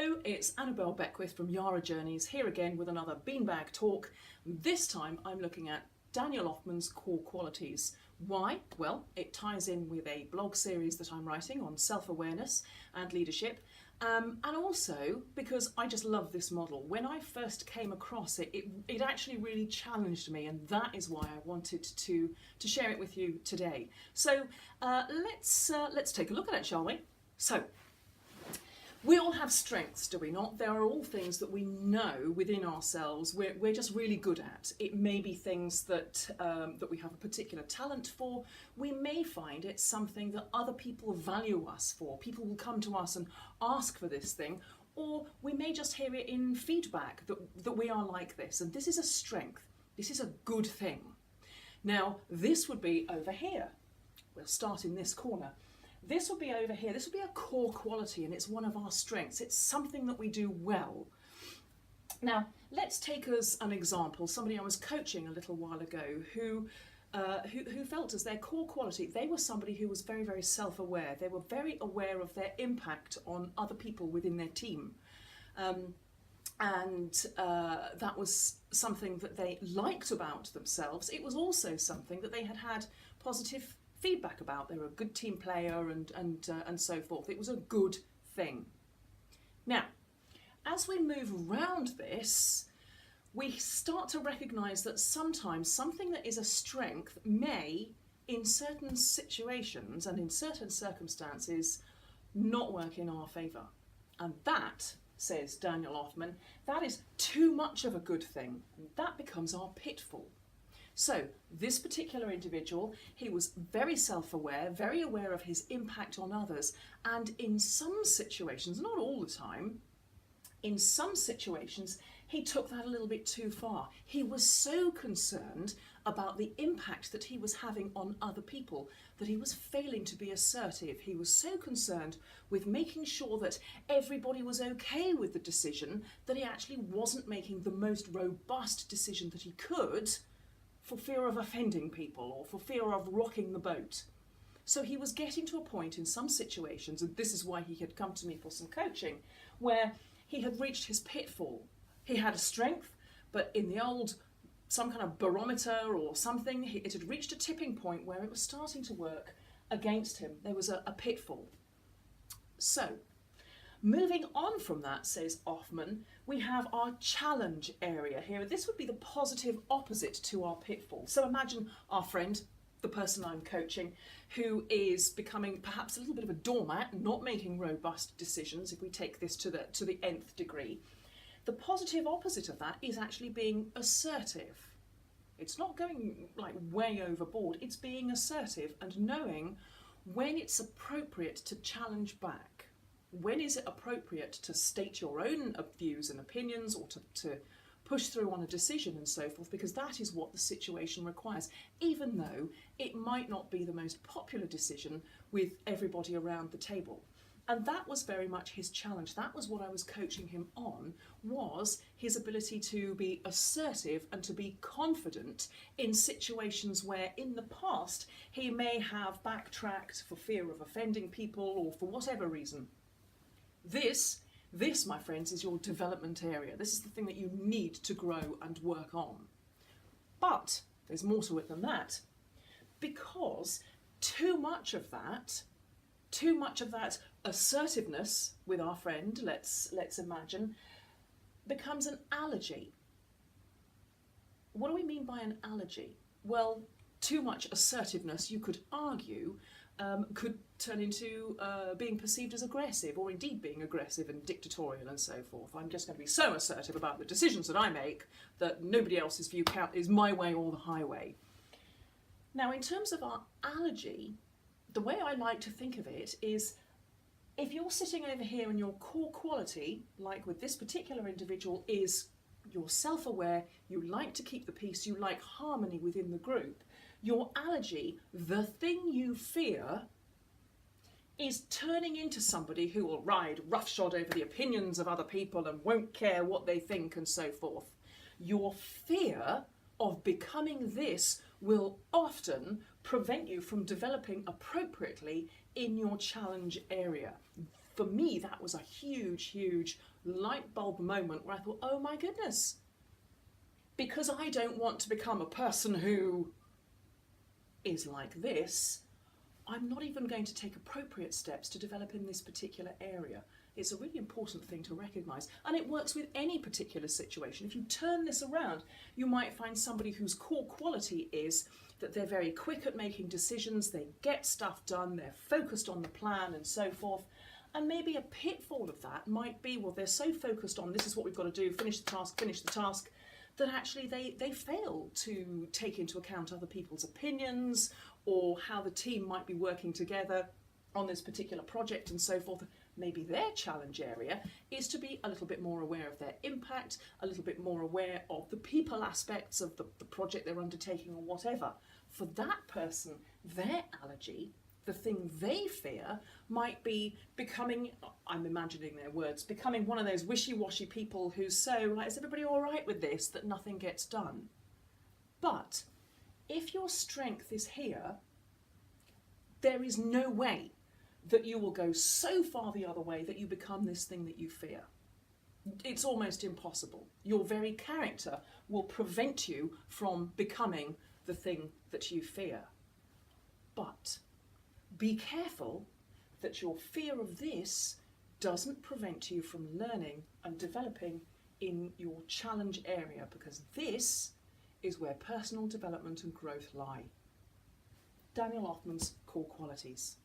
Hello, it's Annabelle Beckwith from Yara Journeys, here again with another beanbag talk. This time I'm looking at Daniel Ofman's Core Qualities. Why? Well, it ties in with a blog series that I'm writing on self-awareness and leadership, and also because I just love this model. When I first came across it, it actually really challenged me, and that is why I wanted to share it with you today. So let's take a look at it, shall we? So, we all have strengths, do we not? There are all things that we know within ourselves we're just really good at. It may be things that we have a particular talent for. We may find it's something that other people value us for. People will come to us and ask for this thing, or we may just hear it in feedback that we are like this, and this is a strength. This is a good thing. Now, this would be over here. We'll start in this corner. This will be over here. This will be a core quality, and it's one of our strengths. It's something that we do well. Now, let's take as an example somebody I was coaching a little while ago who felt as their core quality, they were somebody who was very, very self-aware. They were very aware of their impact on other people within their team. That was something that they liked about themselves. It was also something that they had positive feedback about. They were a good team player and so forth. It was a good thing. Now, as we move around this, we start to recognise that sometimes something that is a strength may, in certain situations and in certain circumstances, not work in our favour. And that, says Daniel Ofman, that is too much of a good thing. That becomes our pitfall. So this particular individual, he was very self-aware, very aware of his impact on others, and in some situations, not all the time, in some situations, he took that a little bit too far. He was so concerned about the impact that he was having on other people that he was failing to be assertive. He was so concerned with making sure that everybody was okay with the decision that he actually wasn't making the most robust decision that he could, for fear of offending people or for fear of rocking the boat. So he was getting to a point in some situations, and this is why he had come to me for some coaching, where he had reached his pitfall. He had a strength, but in the old, some kind of barometer or something, it had reached a tipping point where it was starting to work against him. There was a pitfall. So, moving on from that, says Ofman, we have our challenge area here. This would be the positive opposite to our pitfall. So imagine our friend, the person I'm coaching, who is becoming perhaps a little bit of a doormat, not making robust decisions, if we take this to the nth degree. The positive opposite of that is actually being assertive. It's not going like way overboard, it's being assertive and knowing when it's appropriate to challenge back. When is it appropriate to state your own views and opinions, or to push through on a decision and so forth, because that is what the situation requires, even though it might not be the most popular decision with everybody around the table. And that was very much his challenge. That was what I was coaching him on, was his ability to be assertive and to be confident in situations where in the past he may have backtracked for fear of offending people or for whatever reason. This, my friends, is your development area. This is the thing that you need to grow and work on. But there's more to it than that, because too much of that assertiveness with our friend, let's imagine, becomes an allergy. What do we mean by an allergy? Well, too much assertiveness, you could argue, could turn into being perceived as aggressive, or indeed being aggressive and dictatorial and so forth. I'm just going to be so assertive about the decisions that I make that nobody else's view count is my way or the highway. Now, in terms of our allergy, the way I like to think of it is, if you're sitting over here and your core quality, like with this particular individual, is you're self-aware, you like to keep the peace, you like harmony within the group, your allergy, the thing you fear, is turning into somebody who will ride roughshod over the opinions of other people and won't care what they think and so forth. Your fear of becoming this will often prevent you from developing appropriately in your challenge area. for me, that was a huge, huge light bulb moment where I thought, oh my goodness, because I don't want to become a person who is like this, I'm not even going to take appropriate steps to develop in this particular area. It's a really important thing to recognise, and it works with any particular situation. If you turn this around, you might find somebody whose core quality is that they're very quick at making decisions, they get stuff done, they're focused on the plan and so forth. And maybe a pitfall of that might be, well, they're so focused on this is what we've got to do, finish the task, that actually they fail to take into account other people's opinions or how the team might be working together on this particular project and so forth. Maybe their challenge area is to be a little bit more aware of their impact, a little bit more aware of the people aspects of the project they're undertaking or whatever. For that person, their allergy, the thing they fear, might be becoming, I'm imagining their words, becoming one of those wishy-washy people who's so, like, is everybody all right with this, that nothing gets done. But if your strength is here, there is no way that you will go so far the other way that you become this thing that you fear. It's almost impossible. Your very character will prevent you from becoming the thing that you fear. But be careful that your fear of this doesn't prevent you from learning and developing in your challenge area, because this is where personal development and growth lie. Daniel Ofman's Core Qualities.